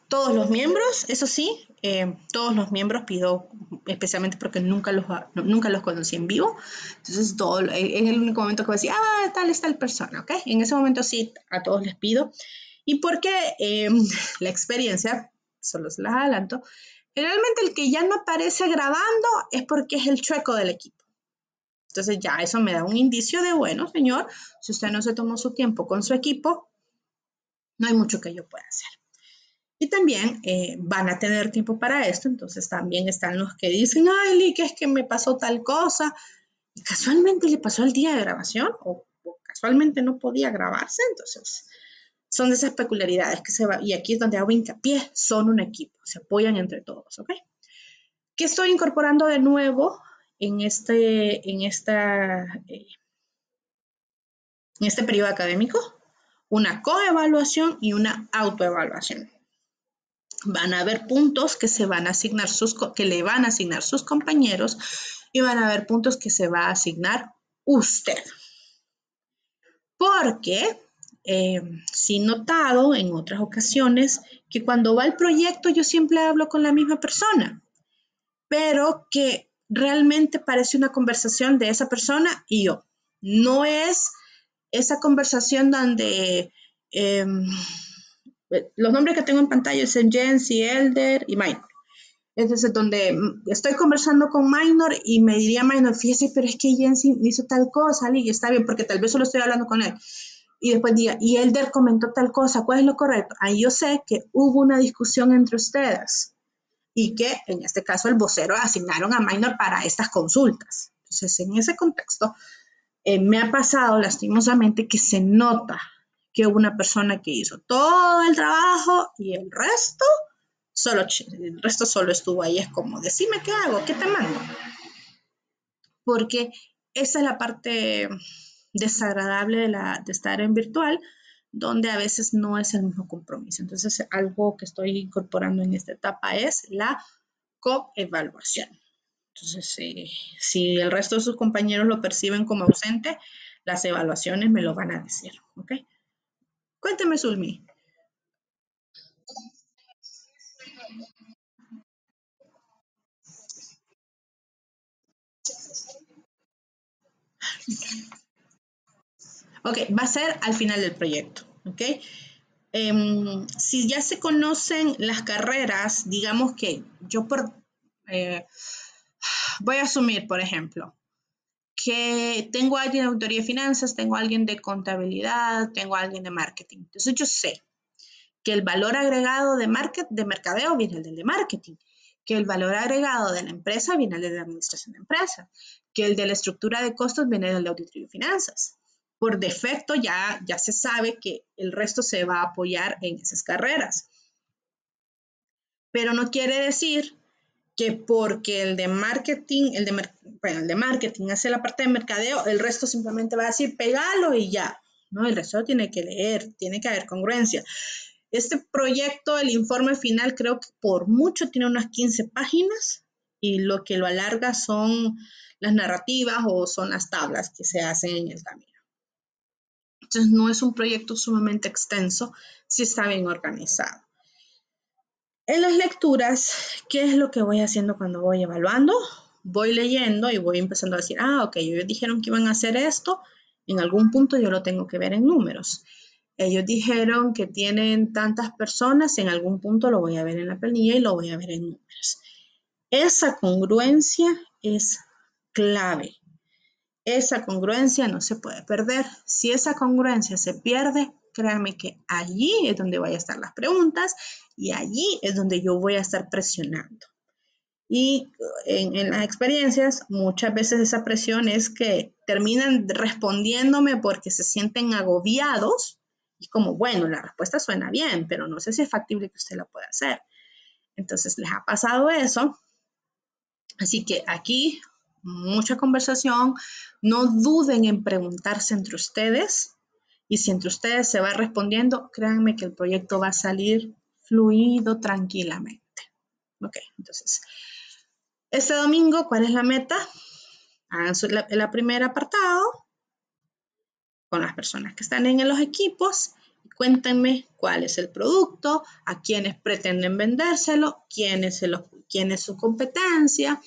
Speaker 1: Todos los miembros, eso sí, todos los miembros pido, especialmente porque nunca los conocí en vivo. Entonces, es el único momento que voy a decir, tal está el persona, ¿ok? En ese momento sí, a todos les pido. Y porque la experiencia, solo se las adelanto, generalmente el que ya no aparece grabando es porque es el chueco del equipo. Entonces ya eso me da un indicio de, bueno, señor, si usted no se tomó su tiempo con su equipo, no hay mucho que yo pueda hacer. Y también van a tener tiempo para esto, entonces también están los que dicen, ay, Lee, que es que me pasó tal cosa, y casualmente le pasó el día de grabación, o casualmente no podía grabarse, entonces son de esas peculiaridades que se va, y aquí es donde hago hincapié, son un equipo, se apoyan entre todos, ¿ok? ¿Qué estoy incorporando de nuevo en este periodo académico? Una coevaluación y una autoevaluación. Van a haber puntos que que le van a asignar sus compañeros y van a haber puntos que se va a asignar usted. Porque sí he notado en otras ocasiones que cuando va el proyecto yo siempre hablo con la misma persona, pero que realmente parece una conversación de esa persona y yo. No es esa conversación donde los nombres que tengo en pantalla son Jensi, Elder y Minor. Entonces, donde estoy conversando con Minor y me diría Minor, fíjese, pero es que Jensi hizo tal cosa, y está bien, porque tal vez solo estoy hablando con él. Y después diga, y Elder comentó tal cosa, ¿cuál es lo correcto? Ahí yo sé que hubo una discusión entre ustedes y que en este caso el vocero asignaron a Minor para estas consultas. Entonces, en ese contexto, me ha pasado lastimosamente que se nota que hubo una persona que hizo todo el trabajo y el resto solo estuvo ahí. Es como, decime qué hago, qué te mando. Porque esa es la parte desagradable de estar en virtual, donde a veces no es el mismo compromiso. Entonces, algo que estoy incorporando en esta etapa es la coevaluación. Entonces, si el resto de sus compañeros lo perciben como ausente, las evaluaciones me lo van a decir, ¿ok? Cuénteme, Zulmi. Ok, va a ser al final del proyecto, ¿ok? Si ya se conocen las carreras, digamos que eh, voy a asumir, por ejemplo, que tengo a alguien de auditoría de finanzas, tengo a alguien de contabilidad, tengo a alguien de marketing. Entonces yo sé que el valor agregado de mercadeo viene del de marketing, que el valor agregado de la empresa viene del de administración de empresa, que el de la estructura de costos viene del de auditoría de finanzas. Por defecto ya se sabe que el resto se va a apoyar en esas carreras. Pero no quiere decir que porque el de marketing hace la parte de mercadeo, el resto simplemente va a decir pegalo y ya. No, el resto tiene que leer, tiene que haber congruencia. Este proyecto, el informe final, creo que por mucho tiene unas 15 páginas y lo que lo alarga son las narrativas o son las tablas que se hacen en el camino. Entonces, no es un proyecto sumamente extenso si está bien organizado. En las lecturas, ¿qué es lo que voy haciendo cuando voy evaluando? Voy leyendo y voy empezando a decir, ok, ellos dijeron que iban a hacer esto, en algún punto yo lo tengo que ver en números. Ellos dijeron que tienen tantas personas, en algún punto lo voy a ver en la planilla y lo voy a ver en números. Esa congruencia es clave. Esa congruencia no se puede perder. Si esa congruencia se pierde, créanme que allí es donde van a estar las preguntas y allí es donde yo voy a estar presionando. Y en las experiencias, muchas veces esa presión es que terminan respondiéndome porque se sienten agobiados y como, bueno, la respuesta suena bien, pero no sé si es factible que usted la pueda hacer. Entonces, les ha pasado eso. Así que aquí, mucha conversación. No duden en preguntarse entre ustedes. Y si entre ustedes se va respondiendo, créanme que el proyecto va a salir fluido tranquilamente. Ok, entonces, este domingo, ¿cuál es la meta? Hagan el primer apartado con las personas que están en los equipos y cuéntenme cuál es el producto, a quiénes pretenden vendérselo, quién es su competencia,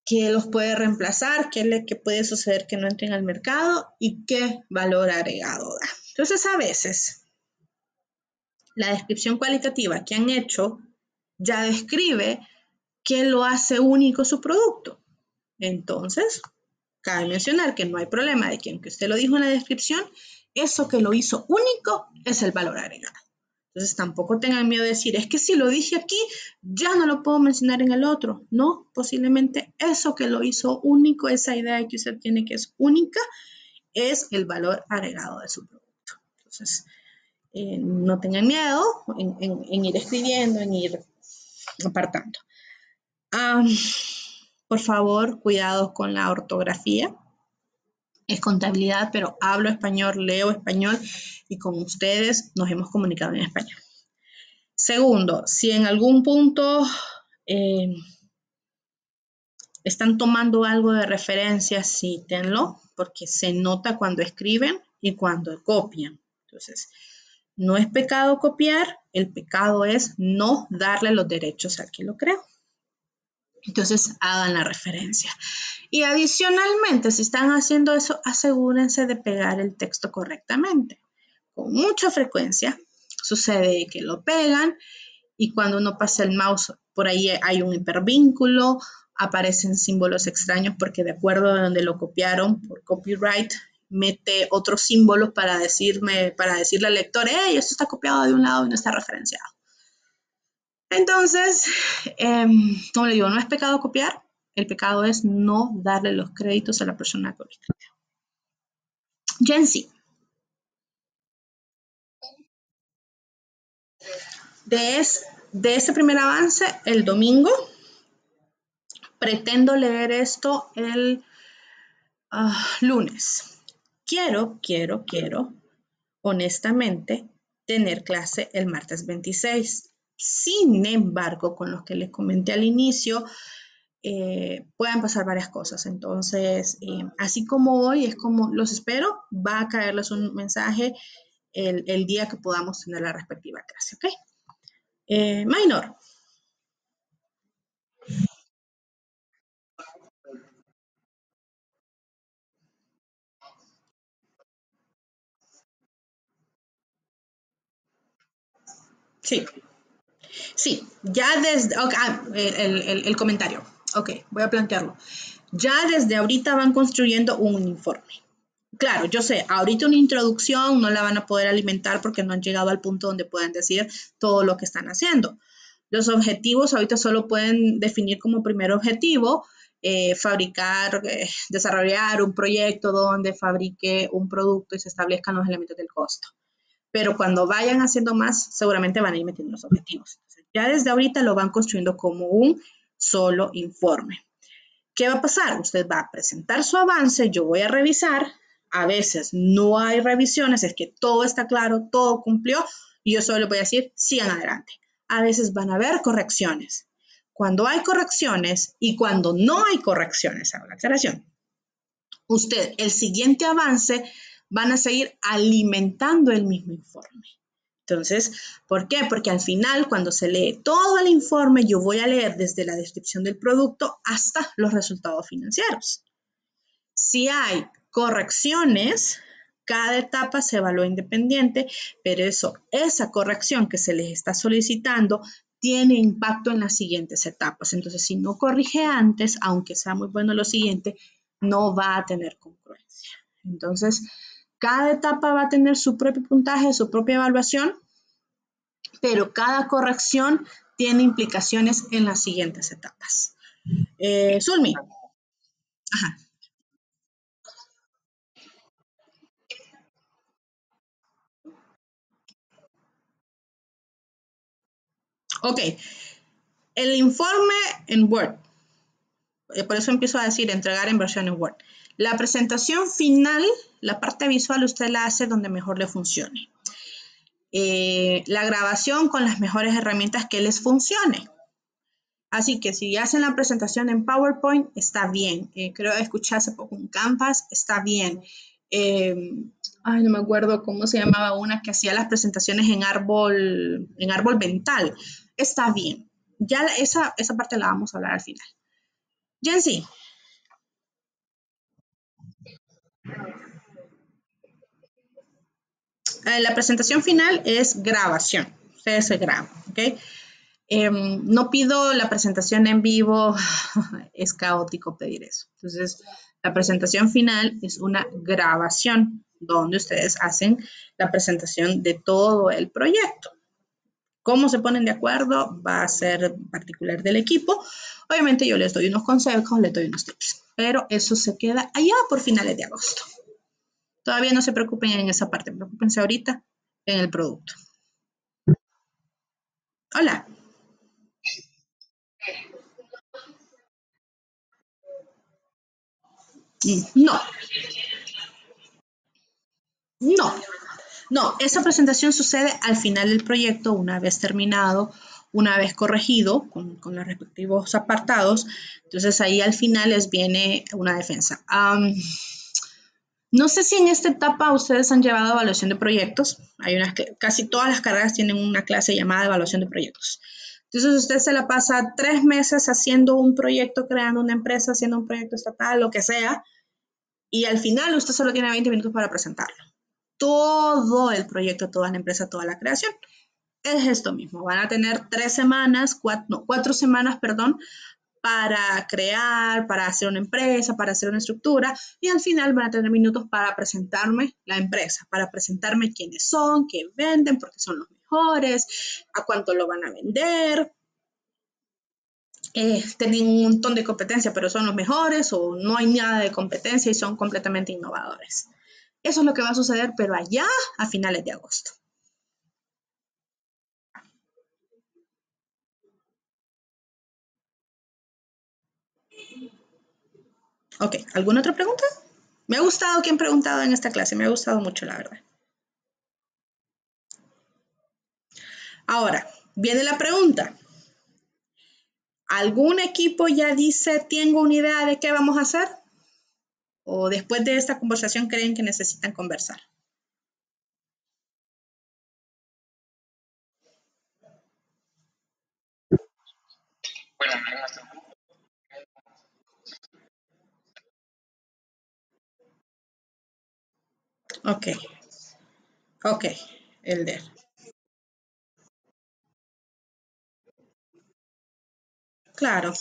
Speaker 1: qué los puede reemplazar, qué puede suceder que no entren al mercado y qué valor agregado da. Entonces, a veces, la descripción cualitativa que han hecho ya describe qué lo hace único su producto. Entonces, cabe mencionar que no hay problema de que aunque usted lo dijo en la descripción, eso que lo hizo único es el valor agregado. Entonces, tampoco tengan miedo de decir, es que si lo dije aquí, ya no lo puedo mencionar en el otro. No, posiblemente eso que lo hizo único, esa idea que usted tiene que es única, es el valor agregado de su producto. Entonces, no tengan miedo en ir escribiendo, en ir apartando. Por favor, cuidado con la ortografía. Es contabilidad, pero hablo español, leo español y con ustedes nos hemos comunicado en español. Segundo, si en algún punto están tomando algo de referencia, cítenlo, porque se nota cuando escriben y cuando copian. Entonces, no es pecado copiar, el pecado es no darle los derechos al que lo creó. Entonces, hagan la referencia. Y adicionalmente, si están haciendo eso, asegúrense de pegar el texto correctamente. Con mucha frecuencia sucede que lo pegan y cuando uno pasa el mouse, por ahí hay un hipervínculo, aparecen símbolos extraños porque de acuerdo a donde lo copiaron por copyright, mete otros símbolos para decirle al lector, hey, esto está copiado de un lado y no está referenciado. Entonces, como le digo, no es pecado copiar, el pecado es no darle los créditos a la persona que escribió. Ya en sí, de ese primer avance, el domingo, pretendo leer esto el lunes. Quiero, honestamente, tener clase el martes 26. Sin embargo, con los que les comenté al inicio, pueden pasar varias cosas. Entonces, así como hoy, es como los espero, va a caerles un mensaje el día que podamos tener la respectiva clase, ¿ok? Minor. Sí, sí, ya desde, el comentario, ok, voy a plantearlo. Ya desde ahorita van construyendo un informe. Claro, yo sé, ahorita una introducción no la van a poder alimentar porque no han llegado al punto donde puedan decir todo lo que están haciendo. Los objetivos ahorita solo pueden definir como primer objetivo desarrollar un proyecto donde fabrique un producto y se establezcan los elementos del costo. Pero cuando vayan haciendo más, seguramente van a ir metiendo los objetivos. Entonces, ya desde ahorita lo van construyendo como un solo informe. ¿Qué va a pasar? Usted va a presentar su avance, yo voy a revisar. A veces no hay revisiones, es que todo está claro, todo cumplió y yo solo le voy a decir, sigan adelante. A veces van a haber correcciones. Cuando hay correcciones y cuando no hay correcciones, hago la aclaración, usted, el siguiente avance, van a seguir alimentando el mismo informe. Entonces, ¿por qué? Porque al final, cuando se lee todo el informe, yo voy a leer desde la descripción del producto hasta los resultados financieros. Si hay correcciones, cada etapa se evalúa independiente, pero esa corrección que se les está solicitando tiene impacto en las siguientes etapas. Entonces, si no corrige antes, aunque sea muy bueno lo siguiente, no va a tener congruencia. Entonces, cada etapa va a tener su propio puntaje, su propia evaluación, pero cada corrección tiene implicaciones en las siguientes etapas. Zulmi. Ajá. Ok. El informe en Word. Por eso empiezo a decir entregar en versión en Word. La presentación final, la parte visual, usted la hace donde mejor le funcione. La grabación con las mejores herramientas que les funcione. Así que si hacen la presentación en PowerPoint, está bien. Creo que escuché hace poco un Canvas, está bien. No me acuerdo cómo se llamaba una que hacía las presentaciones en árbol mental. Está bien. Ya esa parte la vamos a hablar al final. Jensi, la presentación final es grabación. Ustedes se graban, ¿ok? No pido la presentación en vivo, es caótico pedir eso. Entonces, la presentación final es una grabación donde ustedes hacen la presentación de todo el proyecto. ¿Cómo se ponen de acuerdo? Va a ser particular del equipo. Obviamente yo les doy unos consejos, les doy unos tips, pero eso se queda allá por finales de agosto. Todavía no se preocupen en esa parte, preocupense ahorita en el producto. Hola. No, no, no, esa presentación sucede al final del proyecto, una vez terminado, una vez corregido con los respectivos apartados. Entonces ahí al final les viene una defensa. No sé si en esta etapa ustedes han llevado evaluación de proyectos. Hay unas que casi todas las carreras tienen una clase llamada evaluación de proyectos. Entonces usted se la pasa 3 meses haciendo un proyecto, creando una empresa, haciendo un proyecto estatal, lo que sea, y al final usted solo tiene 20 minutos para presentarlo. Todo el proyecto, toda la empresa, toda la creación. Es esto mismo. Van a tener 3 semanas, 4 semanas, perdón, para crear, para hacer una empresa, para hacer una estructura, y al final van a tener minutos para presentarme la empresa, para presentarme quiénes son, qué venden, porque son los mejores, a cuánto lo van a vender. Tienen un montón de competencia, pero son los mejores, o no hay nada de competencia y son completamente innovadores. Eso es lo que va a suceder, pero allá a finales de agosto. Ok, ¿alguna otra pregunta? Me ha gustado quien ha preguntado en esta clase, me ha gustado mucho, la verdad. Ahora, viene la pregunta. ¿Algún equipo ya dice, tengo una idea de qué vamos a hacer? ¿O después de esta conversación creen que necesitan conversar? Ok, ok, Elder. Claro.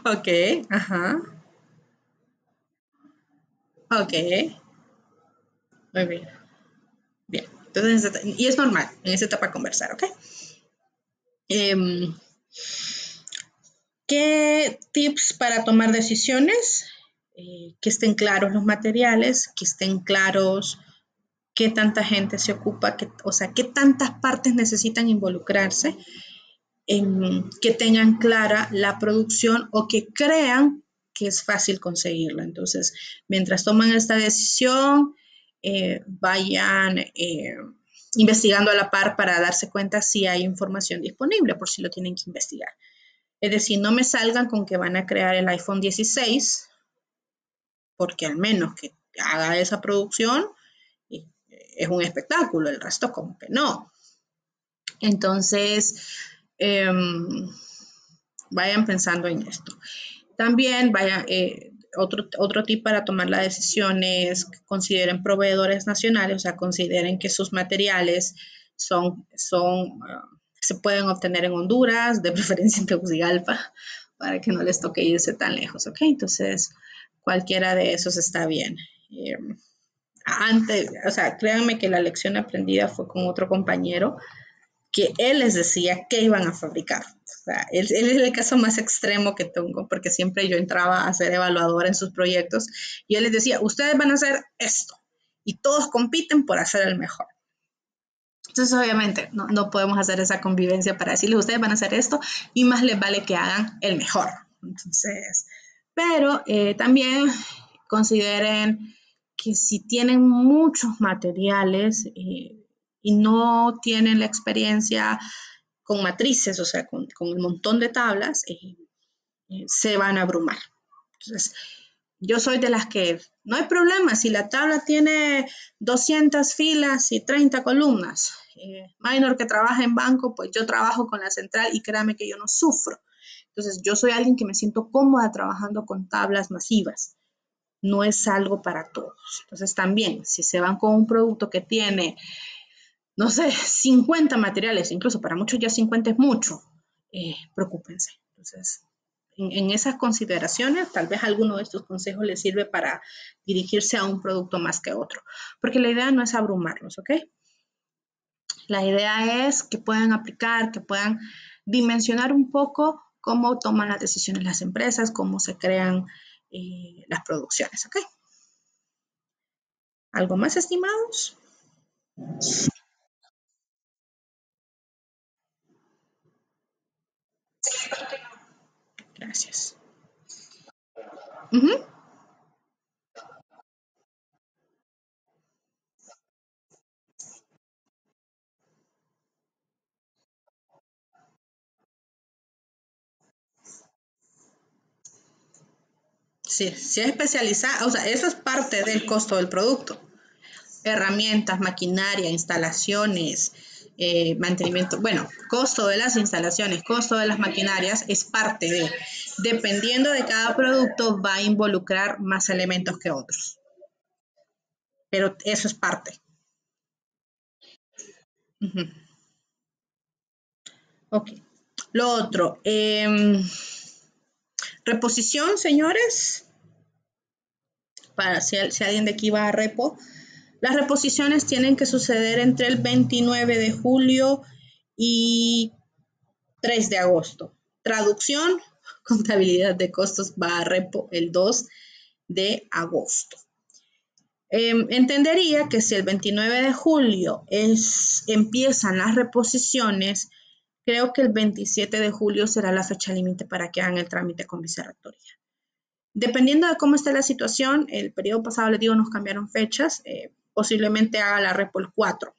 Speaker 1: Ok, ajá. Ok, muy bien. Bien. Entonces, y es normal en esta etapa conversar, ¿ok? Em, ¿Qué tips para tomar decisiones? Que estén claros los materiales, que estén claros qué tanta gente se ocupa, o sea, qué tantas partes necesitan involucrarse, que tengan clara la producción o que crean que es fácil conseguirla. Entonces, mientras toman esta decisión, vayan investigando a la par para darse cuenta si hay información disponible, por si lo tienen que investigar. Es decir, no me salgan con que van a crear el iPhone 16, porque al menos que haga esa producción, es un espectáculo, el resto como que no. Entonces, eh, vayan pensando en esto. También otro tip para tomar la decisión es que consideren proveedores nacionales, o sea, consideren que sus materiales se pueden obtener en Honduras, de preferencia en Tegucigalpa, para que no les toque irse tan lejos, ¿ok? Entonces, cualquiera de esos está bien. Antes, o sea, créanme que la lección aprendida fue con otro compañero que él les decía qué iban a fabricar. O sea, él es el caso más extremo que tengo, porque siempre yo entraba a ser evaluadora en sus proyectos y él les decía, ustedes van a hacer esto y todos compiten por hacer el mejor. Entonces, obviamente, no podemos hacer esa convivencia para decirles, ustedes van a hacer esto y más les vale que hagan el mejor. Entonces, pero también consideren que si tienen muchos materiales, y no tienen la experiencia con matrices, o sea, con el montón de tablas, se van a abrumar. Entonces, yo soy de las que no hay problema si la tabla tiene 200 filas y 30 columnas. Minor que trabaja en banco, pues yo trabajo con la central y créame que yo no sufro. Entonces, yo soy alguien que me siento cómoda trabajando con tablas masivas. No es algo para todos. Entonces, también, si se van con un producto que tiene, no sé, 50 materiales, incluso para muchos ya 50 es mucho, preocúpense. Entonces, en esas consideraciones, tal vez alguno de estos consejos les sirve para dirigirse a un producto más que otro, porque la idea no es abrumarlos, ¿ok? La idea es que puedan aplicar, que puedan dimensionar un poco cómo toman las decisiones las empresas, cómo se crean las producciones, ¿ok? ¿Algo más, estimados? Gracias. Uh -huh. Sí, sí es especializada, o sea, eso es parte del costo del producto. Herramientas, maquinaria, instalaciones, mantenimiento, bueno, costo de las instalaciones, costo de las maquinarias es parte de, dependiendo de cada producto va a involucrar más elementos que otros, pero eso es parte. Uh -huh. Ok. Lo otro, reposición, señores, para si alguien de aquí va a repo, las reposiciones tienen que suceder entre el 29 de julio y 3 de agosto. Traducción, contabilidad de costos va a repo el 2 de agosto. Entendería que si el 29 de julio empiezan las reposiciones, creo que el 27 de julio será la fecha límite para que hagan el trámite con vicerrectoría. Dependiendo de cómo esté la situación, el periodo pasado les digo nos cambiaron fechas, posiblemente haga la repo el 4,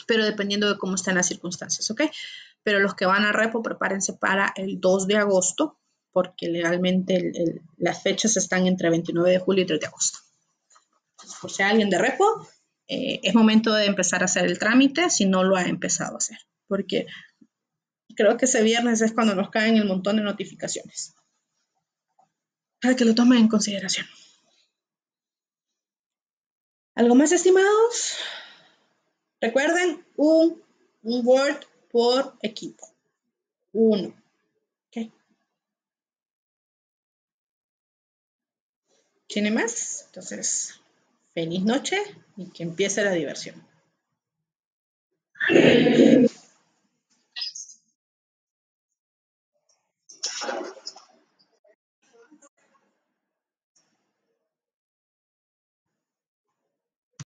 Speaker 1: pero dependiendo de cómo están las circunstancias, ¿ok? Pero los que van a repo, prepárense para el 2 de agosto, porque legalmente las fechas están entre 29 de julio y 3 de agosto. Entonces, por si hay alguien de repo, es momento de empezar a hacer el trámite si no lo ha empezado a hacer, porque creo que ese viernes es cuando nos caen el montón de notificaciones. Para que lo tomen en consideración. ¿Algo más, estimados? Recuerden, un Word por equipo. Uno. ¿Okay? ¿Tiene más? Entonces, feliz noche y que empiece la diversión.